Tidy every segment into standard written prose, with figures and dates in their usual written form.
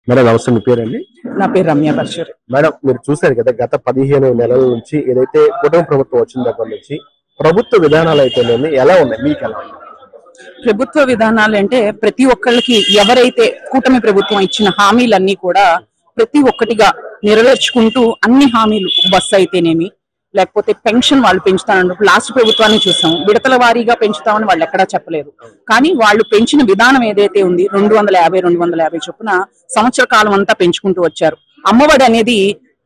Madam నమస్తే, మీ పేరండి? నా పేరు రమ్య పరశురి. మేడం, మీరు చూశారు కదా, గత 15 నెలల నుంచి ఏదైతే కూటమి ప్రభుత్వం వచ్చిన దగ్గర నుంచి ప్రభుత్వ విధానాలు అయితేనేమి ఎలా ఉన్నాయి, మీకు ఎలా ఉన్నాయి? ప్రభుత్వ విధానాలు అంటే ప్రతి ఒక్కళ్ళకి ఎవరైతే కూటమి ప్రభుత్వం ఇచ్చిన హామీలన్నీ కూడా ప్రతి ఒక్కటిగా నెరవేర్చుకుంటూ అన్ని హామీలు, బస్సు అయితేనేమి, లేకపోతే పెన్షన్ వాళ్ళు పెంచుతానన్నప్పుడు లాస్ట్ ప్రభుత్వాన్ని చూసాం. విడతల వారీగా పెంచుతామని వాళ్ళు ఎక్కడా చెప్పలేదు. కానీ వాళ్ళు పెంచిన విధానం ఏదైతే ఉంది 250 చొప్పున సంవత్సర కాలం అంతా పెంచుకుంటూ వచ్చారు. అమ్మఒడి అనేది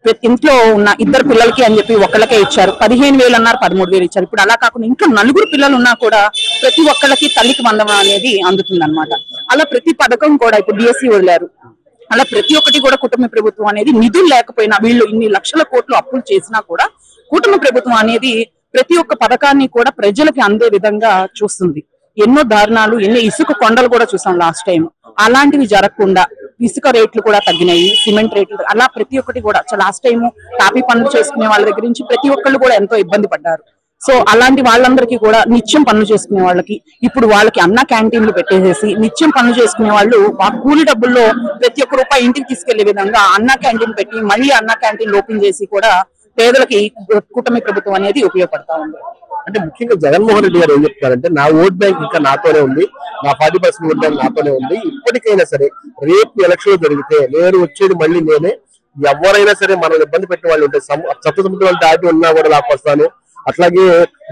ప్రతి ఇంట్లో ఉన్న 2 పిల్లలకి అని చెప్పి ఒక్కళ్ళకే ఇచ్చారు. 15,000 అన్నారు, 13,000 ఇచ్చారు. ఇప్పుడు అలా కాకుండా ఇంట్లో 4 పిల్లలు ఉన్నా కూడా ప్రతి ఒక్కళ్ళకి తల్లికి వందనం అనేది అందుతుంది అనమాట. అలా ప్రతి పథకం కూడా ఇప్పుడు డిఎస్సి వదిలారు. అలా ప్రతి ఒక్కటి కూడా కూటమి ప్రభుత్వం అనేది నిధులు లేకపోయినా, వీళ్ళు ఇన్ని లక్షల కోట్లు అప్పులు చేసినా కూడా కూటమి ప్రభుత్వం అనేది ప్రతి ఒక్క పథకాన్ని కూడా ప్రజలకి అందే విధంగా చూస్తుంది. ఎన్నో దారుణాలు, ఎన్నో ఇసుక కొండలు కూడా చూసాం లాస్ట్ టైం. అలాంటివి జరగకుండా ఇసుక రేట్లు కూడా తగ్గినాయి, సిమెంట్ రేట్లు, అలా ప్రతి ఒక్కటి కూడా లాస్ట్ టైం టాపీ పనులు చేసుకునే వాళ్ళ దగ్గర నుంచి ప్రతి ఒక్కళ్ళు కూడా ఎంతో ఇబ్బంది పడ్డారు. సో అలాంటి వాళ్ళందరికీ కూడా నిత్యం పనులు చేసుకునే వాళ్ళకి ఇప్పుడు వాళ్ళకి అన్న క్యాంటీన్లు పెట్టేసేసి నిత్యం పనులు చేసుకునే వాళ్ళు కూలి డబ్బుల్లో ప్రతి ఒక్క రూపాయి ఇంటికి తీసుకెళ్లే విధంగా అన్న క్యాంటీన్ పెట్టి మళ్ళీ అన్న క్యాంటీన్ ఓపెన్ చేసి కూడా పేదలకి కూటమి ప్రభుత్వం అనేది ఉపయోగపడతా ఉంది. అంటే ముఖ్యంగా జగన్మోహన్ రెడ్డి గారు ఏం చెప్తారంటే, నా ఓట్ బ్యాంక్ ఇంకా నాతోనే ఉంది, నా 40% ఓట్ బ్యాంక్ నాతోనే ఉంది, ఇప్పటికైనా సరే రేపు ఎలక్షన్ జరిగితే నేను వచ్చేది మళ్ళీ నేనే, ఎవరైనా సరే మనం ఇబ్బంది పెట్టిన వాళ్ళు ఉంటే సముద్రాలు దాటి ఉన్నా కూడా లాక్కొస్తాను, అట్లాగే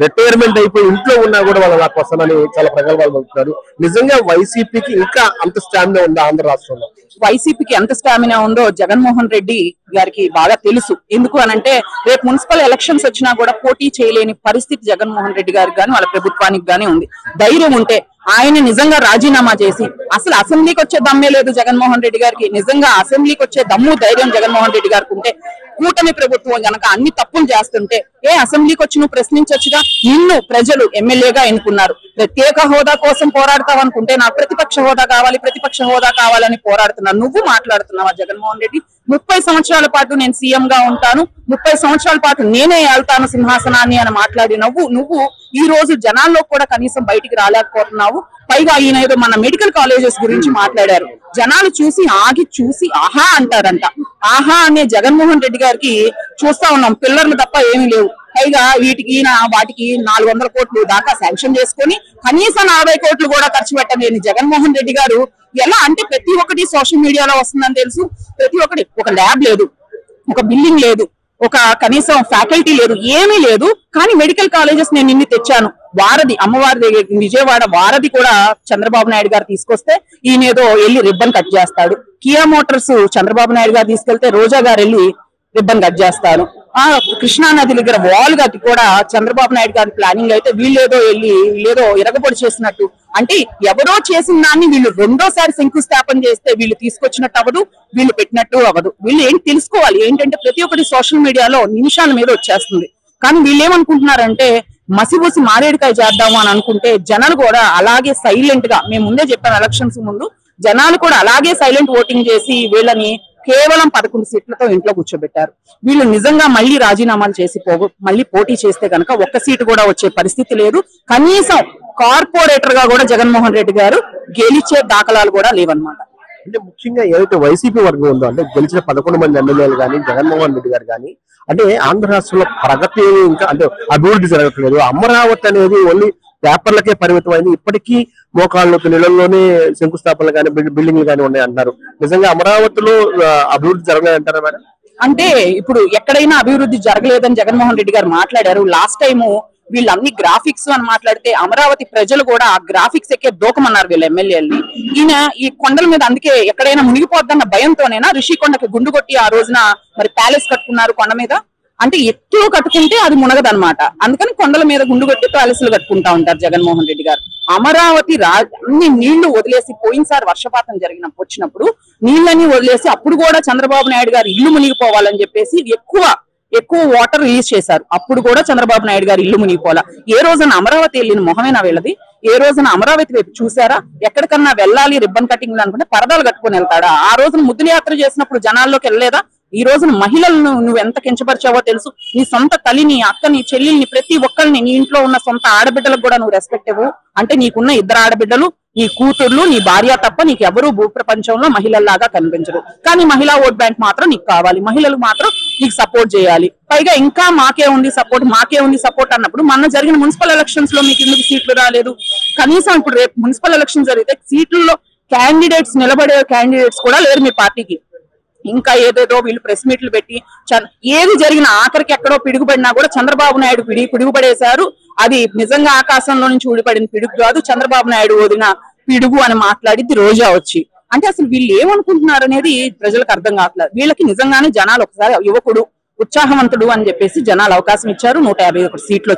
రిటైర్మెంట్ అయిపోయి ఇంట్లో ఉన్నా కూడా వాళ్ళు లాక్కొస్తానని చాలా ప్రగల్భాలు పలుకుతారు. నిజంగా వైసీపీకి ఇంకా అంత స్టామినా ఉందా ఆంధ్ర రాష్ట్రంలో? వైసీపీకి ఎంత స్టామినా ఉందో జగన్మోహన్ రెడ్డి గారికి బాగా తెలుసు. ఎందుకు అనంటే రేపు మున్సిపల్ ఎలక్షన్స్ వచ్చినా కూడా పోటీ చేయలేని పరిస్థితి జగన్మోహన్ రెడ్డి గారికి గానీ వాళ్ళ ప్రభుత్వానికి గానీ ఉంది. ధైర్యం ఉంటే ఆయన నిజంగా రాజీనామా చేసి, అసలు అసెంబ్లీకి వచ్చే దమ్మే లేదు జగన్మోహన్ రెడ్డి గారికి, నిజంగా అసెంబ్లీకి వచ్చే దమ్ము ధైర్యం జగన్మోహన్ రెడ్డి గారికి ఉంటే, కూటమి ప్రభుత్వం గనక అన్ని తప్పులు చేస్తుంటే అసెంబ్లీకి వచ్చి నువ్వు ప్రశ్నించొచ్చుగా. నిన్ను ప్రజలు ఎమ్మెల్యేగా ఎన్నుకున్నారు. ప్రత్యేక హోదా కోసం పోరాడతావు అనుకుంటే నాకు ప్రతిపక్ష హోదా కావాలి, ప్రతిపక్ష హోదా కావాలని పోరాడుతున్నారు. నువ్వు మాట్లాడుతున్నావా జగన్మోహన్ రెడ్డి? 30 సంవత్సరాల పాటు నేను సీఎం గా ఉంటాను, 30 సంవత్సరాల పాటు నేనే వెళ్తాను సింహాసనాన్ని అని మాట్లాడి నువ్వు ఈ రోజు జనాల్లో కూడా కనీసం బయటికి రాలేకపోతున్నావు. పైగా ఈయన ఏదో మన మెడికల్ కాలేజెస్ గురించి మాట్లాడారు. జనాలు చూసి ఆగి చూసి ఆహా అంటారంట. ఆహా అనే జగన్మోహన్ రెడ్డి గారికి చూస్తా ఉన్నాం, పిల్లర్లు తప్ప ఏమీ లేవు. పైగా వాటికి 400 కోట్లు దాకా శాంక్షన్ చేసుకొని కనీసం 40 కోట్లు కూడా ఖర్చు పెట్టలేని జగన్మోహన్ రెడ్డి గారు ఎలా అంటే ప్రతి ఒక్కటి సోషల్ మీడియాలో వస్తుందని తెలుసు. ప్రతి ఒక్కటి, ఒక ల్యాబ్ లేదు, ఒక బిల్డింగ్ లేదు, ఒక కనీసం ఫ్యాకల్టీ లేదు, ఏమీ లేదు. కానీ మెడికల్ కాలేజెస్ నేను ఇన్ని తెచ్చాను. వారధి, అమ్మవారి విజయవాడ వారధి కూడా చంద్రబాబు నాయుడు గారు తీసుకొస్తే ఈయనేదో వెళ్ళి రిబ్బన్ కట్ చేస్తాడు. కియా మోటార్స్ చంద్రబాబు నాయుడు గారు తీసుకెళ్తే రోజా గారు వెళ్ళి రిబ్బన్ కట్ చేస్తారు. కృష్ణా నది దగ్గర వాల్ గట్టి కూడా చంద్రబాబు నాయుడు గారి ప్లానింగ్ అయితే వీళ్ళేదో ఇరగబడి చేసినట్టు. అంటే ఎవరో చేసిన దాన్ని వీళ్ళు రెండోసారి శంకుస్థాపన చేస్తే వీళ్ళు తీసుకొచ్చినట్టు అవ్వదు, వీళ్ళు పెట్టినట్టు అవ్వదు. వీళ్ళు ఏంటి తెలుసుకోవాలి ఏంటంటే ప్రతి ఒక్కటి సోషల్ మీడియాలో నిమిషాల మీద వచ్చేస్తుంది. కానీ వీళ్ళు ఏమనుకుంటున్నారంటే మసిబూసి మారేడుకాయ చేద్దాము అని అనుకుంటే జనాలు కూడా అలాగే సైలెంట్ గా, మేము ముందే చెప్పాను ఎలక్షన్స్ ముందు, జనాలు కూడా అలాగే సైలెంట్ ఓటింగ్ చేసి వీళ్ళని కేవలం 11 సీట్లతో ఇంట్లో కూర్చోబెట్టారు. వీళ్ళు నిజంగా మళ్ళీ రాజీనామాలు చేసి మళ్ళీ పోటీ చేస్తే కనుక 1 సీటు కూడా వచ్చే పరిస్థితి లేదు. కనీసం కార్పొరేటర్ గా కూడా జగన్మోహన్ రెడ్డి గారు గెలిచే దాఖలాలు కూడా లేవన్నమాట. అంటే ముఖ్యంగా ఏదైతే వైసీపీ వర్గం ఉందో, అంటే గెలిచిన 11 మంది ఎమ్మెల్యేలు కానీ జగన్మోహన్ రెడ్డి గారు కానీ, అంటే ఆంధ్ర రాష్ట్రంలో ప్రగతి ఇంకా అంటే అభివృద్ధి జరగట్లేదు. అమరావతి అనేది ఓన్లీ పేపర్లకే పరిమితమైంది. ఇప్పటికీ మోకాళ్ళకి నీళ్ళల్లోనే శంకుస్థాపనలు కానీ బిల్డింగ్లు కానీ ఉన్నాయి అంటారు. నిజంగా అమరావతిలో అభివృద్ధి జరగలేదంటారా మేడం? అంటే ఇప్పుడు ఎక్కడైనా అభివృద్ధి జరగలేదని జగన్మోహన్ రెడ్డి గారు మాట్లాడారు. లాస్ట్ టైము వీళ్ళు అన్ని గ్రాఫిక్స్ అని మాట్లాడితే అమరావతి ప్రజలు కూడా ఆ గ్రాఫిక్స్ ఎక్కే దూకమన్నారు వీళ్ళ ఎమ్మెల్యేలని. ఈయన ఈ కొండల మీద అందుకే ఎక్కడైనా మునిగిపోద్దన్న భయంతోనేనా రిషికొండకి గుండు కొట్టి ఆ రోజున మరి ప్యాలెస్ కట్టుకున్నారు కొండ మీద. అంటే ఎక్కువ కట్టుకుంటే అది మునగదనమాట. అందుకని కొండల మీద గుండు కొట్టి ప్యాలెస్లు కట్టుకుంటా ఉంటారు జగన్మోహన్ రెడ్డి గారు. అమరావతి అన్ని నీళ్లు వదిలేసి పోయినసారి వర్షపాతం వచ్చినప్పుడు నీళ్ళని వదిలేసి అప్పుడు కూడా చంద్రబాబు నాయుడు గారు ఇల్లు మునిగిపోవాలని చెప్పేసి ఎక్కువ వాటర్ రిలీజ్ చేశారు. అప్పుడు కూడా చంద్రబాబు నాయుడు గారు ఇల్లు మునిగిపోవాలా. ఏ రోజున అమరావతి వెళ్ళిన మొహమేనా వీళ్ళది? ఏ రోజున అమరావతి వైపు చూసారా? ఎక్కడికన్నా వెళ్ళాలి రిబ్బన్ కటింగ్ అనుకుంటే పరదాలు కట్టుకుని వెళ్తాడా? ఆ రోజున ముద్దుల యాత్ర చేసినప్పుడు జనాల్లోకి వెళ్ళలేదా? ఈ రోజున మహిళలను నువ్వు ఎంత కించపరిచావో తెలుసు. నీ సొంత తల్లిని, అక్కని, చెల్లిని, ప్రతి ఒక్కరిని, నీ ఇంట్లో ఉన్న సొంత ఆడబిడ్డలకు కూడా నువ్వు రెస్పెక్ట్ ఇవ్వు. అంటే నీకున్న 2 ఆడబిడ్డలు, నీ కూతుర్లు నీ భార్య తప్ప నీకు ఎవరు భూప్రపంచంలో మహిళల్లాగా కనిపించరు. కానీ మహిళా ఓట్ బ్యాంక్ మాత్రం నీకు కావాలి, మహిళలు మాత్రం నీకు సపోర్ట్ చేయాలి. పైగా ఇంకా మాకే ఉంది సపోర్ట్ అన్నప్పుడు మొన్న జరిగిన మున్సిపల్ ఎలక్షన్స్ లో మీకు ఎందుకు సీట్లు రాలేదు? కనీసం ఇప్పుడు రేపు మున్సిపల్ ఎలక్షన్ జరిగితే సీట్లలో క్యాండిడేట్స్ నిలబడే క్యాండిడేట్స్ కూడా లేరు మీ పార్టీకి. ఇంకా ఏదేదో వీళ్ళు ప్రెస్ మీట్లు పెట్టి ఏది జరిగిన ఆఖరికి ఎక్కడో పిడుగుపడినా కూడా చంద్రబాబు నాయుడు పిడుగుపడేశారు. అది నిజంగా ఆకాశంలో నుంచి ఊడిపడిన పిడుగు కాదు, చంద్రబాబు నాయుడు వదిన పిడుగు అని మాట్లాడిద్ది రోజా వచ్చి. అంటే అసలు వీళ్ళు ఏమనుకుంటున్నారు అనేది ప్రజలకు అర్థం కావట్లేదు. వీళ్ళకి నిజంగానే జనాలు ఒకసారి యువకుడు ఉత్సాహవంతుడు అని చెప్పేసి జనాలు అవకాశం ఇచ్చారు. 151 సీట్లు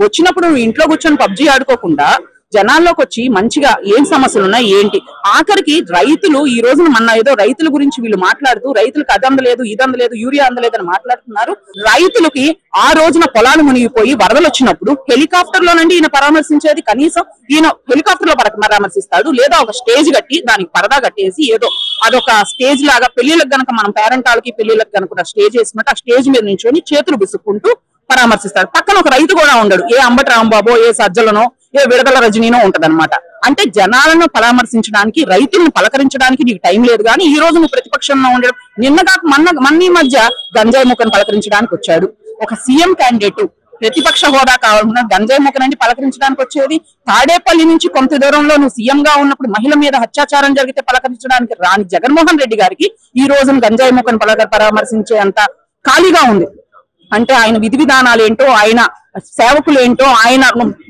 వచ్చినప్పుడు ఇంట్లో కూర్చొని పబ్జీ ఆడుకోకుండా జనాల్లోకి వచ్చి మంచిగా ఏం సమస్యలు ఉన్నాయి ఏంటి, ఆఖరికి రైతులు ఈ రోజున మన ఏదో రైతుల గురించి వీళ్ళు మాట్లాడుతూ రైతులకు అది అందలేదు ఇది అందలేదు యూరియా అందలేదు అని మాట్లాడుతున్నారు. రైతులకి ఆ రోజున పొలాలు మునిగిపోయి వరదలు వచ్చినప్పుడు హెలికాప్టర్ లోనండి ఈయన పరామర్శించేది. కనీసం ఈయన హెలికాప్టర్ లో పరామర్శిస్తాడు, లేదా ఒక స్టేజ్ కట్టి దానికి పరదా కట్టేసి ఏదో అదొక స్టేజ్ లాగా పెళ్లిళ్ళకి గనక మనం పేరెంట్ వాళ్ళకి పెళ్లిళ్ళకి కనుక స్టేజ్ వేసినట్టు ఆ స్టేజ్ మీద నుంచొని చేతులు బిసుక్కుంటూ పరామర్శిస్తాడు. పక్కన ఒక రైతు కూడా ఉండడు, ఏ అంబటి రాంబాబో ఏ సజ్జలనో ఏ విడదల రజనీనో ఉంటదన్నమాట. అంటే జనాలను పరామర్శించడానికి రైతులను పలకరించడానికి నీకు టైం లేదు. కానీ ఈ రోజు నువ్వు ప్రతిపక్షంలో ఉండడం, నిన్నగా ఈ మధ్య గంజాయి ముఖను పలకరించడానికి వచ్చాడు ఒక సీఎం క్యాండిడేట్. ప్రతిపక్ష హోదా కావాలన్నా గంజాయి ముఖనండి పలకరించడానికి వచ్చేది. తాడేపల్లి నుంచి కొంత దూరంలో నువ్వు సీఎం గా ఉన్నప్పుడు మహిళ మీద అత్యాచారం జరిగితే పలకరించడానికి రాని జగన్మోహన్ రెడ్డి గారికి ఈ రోజున గంజాయి ముఖను పరామర్శించే అంత ఖాళీగా ఉంది. అంటే ఆయన విధి విధానాలు ఏంటో, ఆయన సేవకులు ఏంటో, ఆయన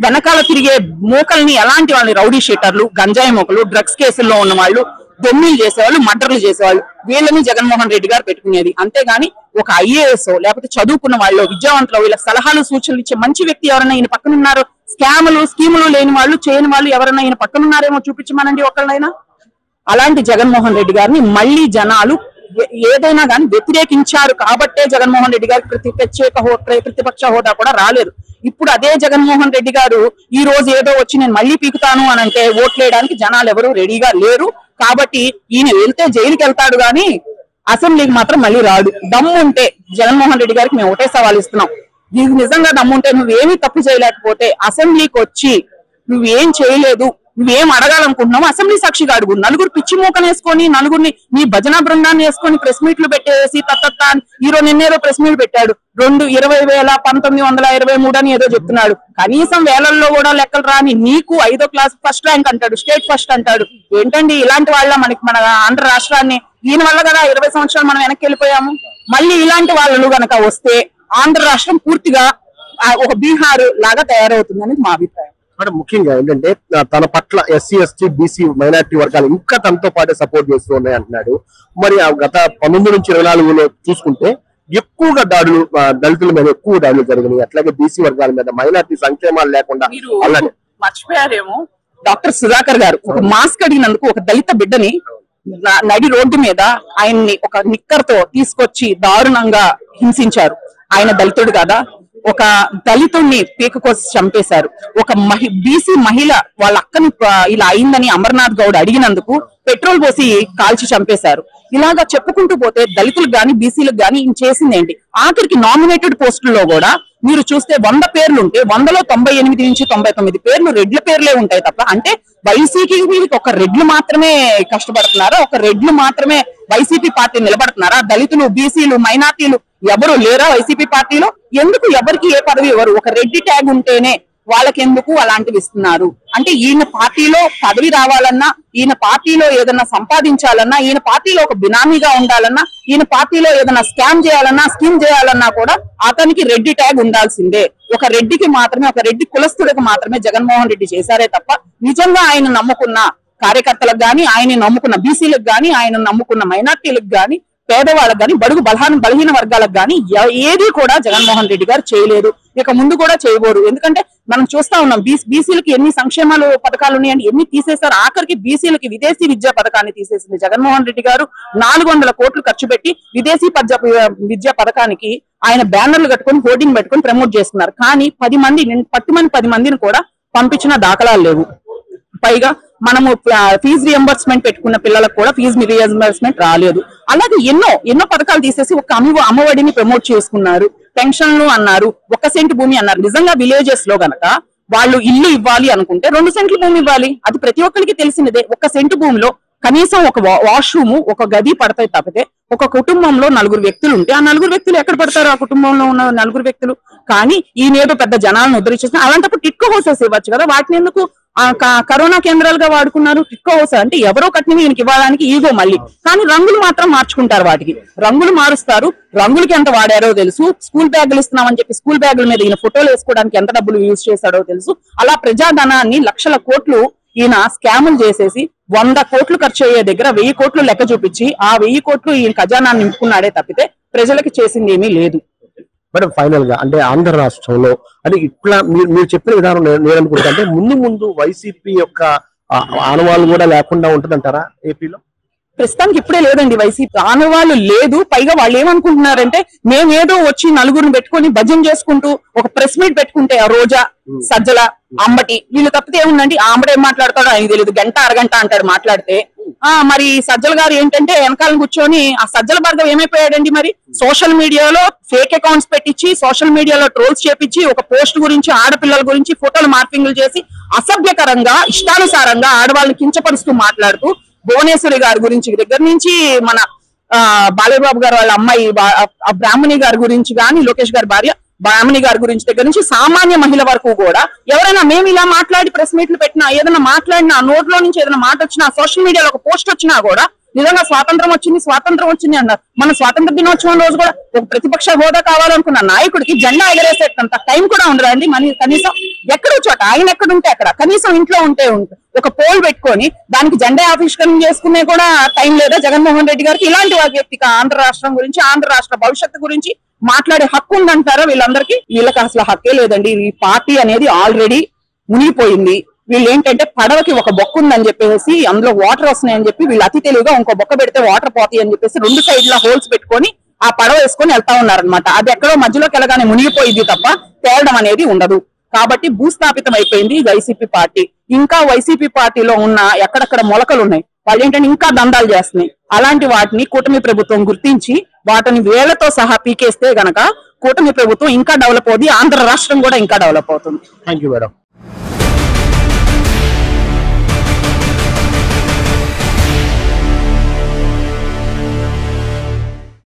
వెనకాల తిరిగే మూకల్ని ఎలాంటి వాళ్ళని రౌడీ షీటర్లు, గంజాయి మూకలు, డ్రగ్స్ కేసుల్లో ఉన్న వాళ్ళు, దొమ్మిలు చేసేవాళ్ళు, మర్డర్లు చేసేవాళ్ళు, వీళ్ళని జగన్మోహన్ రెడ్డి గారు పెట్టుకునేది. అంతేగాని ఒక ఐఏఎస్ లేకపోతే చదువుకున్న వాళ్ళు విద్యావంతులు వీళ్ళ సలహాలు సూచనలు ఇచ్చే మంచి వ్యక్తి ఎవరైనా ఈయన పక్కన ఉన్నారు? స్కీములు లేని వాళ్ళు చేయని వాళ్ళు ఎవరైనా ఈయన పక్కన ఉన్నారేమో చూపించమనండి ఒకళ్ళైనా. అలాంటి జగన్మోహన్ రెడ్డి గారిని మళ్ళీ జనాలు ఏదైనా కానీ వ్యతిరేకించారు కాబట్టే జగన్మోహన్ రెడ్డి గారికి ప్రతిపక్ష హోదా కూడా రాలేదు. ఇప్పుడు అదే జగన్మోహన్ రెడ్డి గారు ఈ రోజు ఏదో వచ్చి నేను మళ్ళీ పీకుతాను అని అంటే ఓట్లేయడానికి జనాలు ఎవరు రెడీగా లేరు. కాబట్టి ఈయన వెళ్తే జైలుకి వెళ్తాడు గాని అసెంబ్లీకి మాత్రం మళ్ళీ రాడు. దమ్ము ఉంటే జగన్మోహన్ రెడ్డి గారికి మేము ఒకటే సవాల్ ఇస్తున్నాం, నీకు నిజంగా దమ్ముంటే నువ్వేమీ తప్పు చేయలేకపోతే అసెంబ్లీకి వచ్చి నువ్వేం చేయలేదు, నువ్వేం అడగాలనుకుంటున్నావు అసెంబ్లీ సాక్షిగా అడుగు. నలుగురు పిచ్చి మూకను వేసుకొని నలుగురిని నీ భజన బృందాన్ని వేసుకొని ప్రెస్ మీట్లు పెట్టేసి ఈరోజు నిన్నేదో ప్రెస్ మీట్ పెట్టాడు 20,1923 అని ఏదో చెప్తున్నాడు. కనీసం వేలల్లో కూడా లెక్కలు రాని నీకు 5వ క్లాస్ ఫస్ట్ ర్యాంక్ అంటాడు, స్టేట్ ఫస్ట్ అంటాడు. ఏంటండి ఇలాంటి వాళ్ళ మన ఆంధ్ర రాష్ట్రాన్ని ఈయన వల్ల కదా 20 సంవత్సరాలు మనం వెనక్కి వెళ్ళిపోయాము. మళ్ళీ ఇలాంటి వాళ్ళు గనక వస్తే ఆంధ్ర రాష్ట్రం పూర్తిగా ఒక బీహార్ లాగా తయారవుతుందని మా అభిప్రాయం. అంటే ముఖ్యంగా ఏంటంటే తన పట్ల ఎస్సీ ఎస్టీ బీసీ మైనారిటీ వర్గాలు ఇంకా తనతో పాటు సపోర్ట్ చేస్తూ ఉన్నాయి అంటున్నాడు. మరి గత 19 నుంచి 24లో చూసుకుంటే ఎక్కువగా దాడులు దళితుల మీద ఎక్కువ దాడులు జరిగినాయి. అట్లాగే బీసీ వర్గాల మీద మైనారిటీ సంక్షేమాలు లేకుండా అలాగే మర్చిపోయారేమో డాక్టర్ సుధాకర్ గారు ఒక మాస్క్ అడిగినందుకు ఒక దళిత బిడ్డని నడి రోడ్డు మీద ఆయన్ని ఒక నిక్కర్ తో తీసుకొచ్చి దారుణంగా హింసించారు. ఆయన దళితుడు కదా, ఒక దళితుడిని పీక కోసి చంపేశారు. ఒక బీసీ మహిళ వాళ్ళ అక్కని ఇలా అయిందని అమర్నాథ్ గౌడ్ అడిగినందుకు పెట్రోల్ పోసి కాల్చి చంపేశారు. ఇలాగా చెప్పుకుంటూ పోతే దళితులకు గాని బీసీలకు గాని చేసింది ఏంటి? ఆఖరికి నామినేటెడ్ పోస్టుల్లో కూడా మీరు చూస్తే 100 పేర్లు ఉంటే 100లో 98 నుంచి 99 పేర్లు రెడ్ల పేర్లే ఉంటాయి తప్ప, అంటే వైసీపీ ఒక రెడ్లు మాత్రమే కష్టపడుతున్నారా, ఒక రెడ్లు మాత్రమే వైసీపీ పార్టీ నిలబడుతున్నారా? దళితులు బీసీలు మైనార్టీలు ఎవరు లేరా వైసీపీ పార్టీలో? ఎందుకు ఎవరికి ఏ పదవి ఇవ్వరు? ఒక రెడ్డి ట్యాగ్ ఉంటేనే వాళ్ళకెందుకు అలాంటివి ఇస్తున్నారు? అంటే ఈయన పార్టీలో పదవి రావాలన్నా, ఈయన పార్టీలో ఏదన్నా సంపాదించాలన్నా, ఈయన పార్టీలో ఒక బినామీగా ఉండాలన్నా, ఈయన పార్టీలో ఏదైనా స్కామ్ చేయాలన్నా స్కీమ్ చేయాలన్నా కూడా అతనికి రెడ్డి ట్యాగ్ ఉండాల్సిందే. ఒక రెడ్డికి మాత్రమే, ఒక రెడ్డి కులస్తుడికి మాత్రమే జగన్మోహన్ రెడ్డి చేశారే తప్ప నిజంగా ఆయన నమ్ముకున్న కార్యకర్తలకు గాని, ఆయన నమ్ముకున్న బీసీలకు గాని, ఆయన నమ్ముకున్న మైనార్టీలకు గాని, పేదవాళ్ళకు గాని, బడుగు బలహీన వర్గాలకు గాని ఏది కూడా జగన్మోహన్ రెడ్డి గారు చేయలేదు, ఇక ముందు కూడా చేయబోరు. ఎందుకంటే మనం చూస్తా ఉన్నాం బీసీలకి ఎన్ని సంక్షేమాలు పథకాలు ఉన్నాయండి, ఎన్ని తీసేశారు. ఆఖరికి బీసీలకి విదేశీ విద్యా పథకాన్ని తీసేసింది జగన్మోహన్ రెడ్డి గారు. 400 కోట్లు ఖర్చు పెట్టి విదేశీ విద్యా పథకానికి ఆయన బ్యానర్లు కట్టుకొని హోర్డింగ్ పెట్టుకొని ప్రమోట్ చేస్తున్నారు. కానీ 10 మందిని కూడా పంపించిన దాఖలాలు లేవు. పైగా మనము ఫీజు రియంబర్స్మెంట్ పెట్టుకున్న పిల్లలకు కూడా ఫీజు రియంబర్స్మెంట్ రాలేదు. అలాగే ఎన్నో పథకాలు తీసేసి ఒక అమ్మఒడిని ప్రమోట్ చేసుకున్నారు. పెన్షన్లు అన్నారు, 1 సెంటు భూమి అన్నారు. నిజంగా విలేజెస్ లో గనక వాళ్ళు ఇల్లు ఇవ్వాలి అనుకుంటే 2 సెంట్ల భూమి ఇవ్వాలి. అది ప్రతి ఒక్కరికి తెలిసినదే. 1 సెంటు భూమిలో కనీసం ఒక వాష్రూమ్, ఒక గది పడతాయి తప్పితే ఒక కుటుంబంలో 4 వ్యక్తులు ఉంటే ఆ 4 వ్యక్తులు ఎక్కడ పడతారు? ఆ కుటుంబంలో ఉన్న 4 వ్యక్తులు. కానీ ఈయనేదో పెద్ద జనాలను ఉద్ధరించేసిన అలాంటప్పుడు టిట్కో హౌసెస్ ఇవ్వచ్చు కదా. వాటిని ఎందుకు కరోనా కేంద్రాలుగా వాడుకున్నారు? టిట్కో హౌస్ అంటే ఎవరో కట్టినవి ఈయనకి ఇవ్వడానికి ఈగో మళ్ళీ. కానీ రంగులు మాత్రం మార్చుకుంటారు, వాటికి రంగులు మారుస్తారు. రంగులకి ఎంత వాడారో తెలుసు. స్కూల్ బ్యాగులు ఇస్తున్నామని చెప్పి స్కూల్ బ్యాగుల మీద ఈయన ఫోటోలు వేసుకోవడానికి ఎంత డబ్బులు యూజ్ చేశాడో తెలుసు. అలా ప్రజాధనాన్ని లక్షల కోట్లు ఈయన స్కాములు చేసేసి 100 కోట్లు ఖర్చు అయ్యే దగ్గర 1000 కోట్లు లెక్క చూపించి ఆ 1000 కోట్లు ఈయన ఖజానాన్ని నింపుకున్నాడే తప్పితే ప్రజలకి చేసింది ఏమీ లేదు. మేడం ఫైనల్ గా అంటే ఆంధ్ర రాష్ట్రంలో అంటే ఇట్లా మీరు చెప్పిన విధానం నేను అనుకుంటా అంటే ముందు వైసీపీ యొక్క ఆనవాళ్ళు కూడా లేకుండా ఉంటుందంటారా ఏపీలో? ప్రస్తుతానికి ఇప్పుడే లేదండి వైసీపీ ఆనవాళ్ళు లేదు. పైగా వాళ్ళు ఏమనుకుంటున్నారంటే మేమేదో వచ్చి నలుగురిని పెట్టుకొని భజన చేసుకుంటూ ఒక ప్రెస్ మీట్ పెట్టుకుంటే ఆ రోజా, సజ్జల, అంబటి వీళ్ళు తప్పితే ఏముందండి? ఆంబటి ఏం మాట్లాడతాడో ఆయన తెలియదు. గంట అరగంట అంటాడు మాట్లాడితే. మరి సజ్జల గారు ఏంటంటే వెనకాలను కూర్చొని ఆ సజ్జల భార్గవ్ ఏమైపోయాడండి? మరి సోషల్ మీడియాలో ఫేక్ అకౌంట్స్ పెట్టించి సోషల్ మీడియాలో ట్రోల్స్ చేపించి ఒక పోస్ట్ గురించి ఆడపిల్లల గురించి ఫోటోలు మార్పింగ్లు చేసి అసభ్యకరంగా ఇష్టానుసారంగా ఆడవాళ్ళని కించపరుస్తూ మాట్లాడుతూ భువనేశ్వరి గారి గురించి దగ్గర నుంచి మన బాలయ్యబాబు గారు వాళ్ళ అమ్మాయి బ్రాహ్మణి గారి గురించి కానీ, లోకేష్ గారి భార్య బ్రాహ్మణి గారి గురించి దగ్గర నుంచి సామాన్య మహిళ వరకు కూడా ఎవరైనా మేము ఇలా మాట్లాడి ప్రెస్ మీట్లు పెట్టినా, ఏదైనా మాట్లాడినా, నోట్లో నుంచి ఏదైనా మాట వచ్చినా, సోషల్ మీడియాలో ఒక పోస్ట్ వచ్చినా కూడా నిజంగా స్వాతంత్రం వచ్చింది అన్నారు. మన స్వాతంత్ర దినోత్సవం రోజు కూడా ఒక ప్రతిపక్ష హోదా కావాలనుకున్న నాయకుడికి జెండా ఎగరేసేటంత టైం కూడా ఉండదు అండి. మన కనీసం ఎక్కడో చోట ఆయన ఎక్కడుంటే అక్కడ కనీసం ఇంట్లో ఉంటే ఒక పోల్ పెట్టుకొని దానికి జెండా ఆవిష్కరణ చేసుకునే కూడా టైం లేదా జగన్మోహన్ రెడ్డి గారికి? ఇలాంటి వ్యక్తికి ఆంధ్ర రాష్ట్రం గురించి, ఆంధ్ర రాష్ట్ర భవిష్యత్తు గురించి మాట్లాడే హక్కు ఉందంటారా వీళ్ళందరికీ? వీళ్ళకి అసలు హక్కే లేదండి. ఈ పార్టీ అనేది ఆల్రెడీ మునిగిపోయింది. వీళ్ళు ఏంటంటే పడవకి ఒక బొక్క ఉందని చెప్పేసి అందులో వాటర్ వస్తున్నాయని చెప్పి వీళ్ళు అతి తెలివిగా ఇంకో బొక్క పెడితే వాటర్ పోతాయి అని చెప్పేసి 2 సైడ్ల హోల్స్ పెట్టుకొని ఆ పడవ వేసుకొని వెళ్తా ఉన్నారనమాట. అది ఎక్కడో మధ్యలోకి వెళ్ళగానే మునిగిపోయింది తప్ప తేలడం అనేది ఉండదు. కాబట్టి భూస్థాపితం అయిపోయింది వైసీపీ పార్టీ. ఇంకా వైసీపీ పార్టీలో ఉన్న ఎక్కడెక్కడ మొలకలు ఉన్నాయి, వాళ్ళు ఏంటంటే ఇంకా దందాలు చేస్తున్నాయి. అలాంటి వాటిని కూటమి ప్రభుత్వం గుర్తించి వాటిని వేళ్లతో సహా పీకేస్తే గనక కూటమి ప్రభుత్వం ఇంకా డెవలప్ అవుతుంది. ఆంధ్ర రాష్ట్రం కూడా ఇంకా డెవలప్ అవుతుంది. Thank you madam.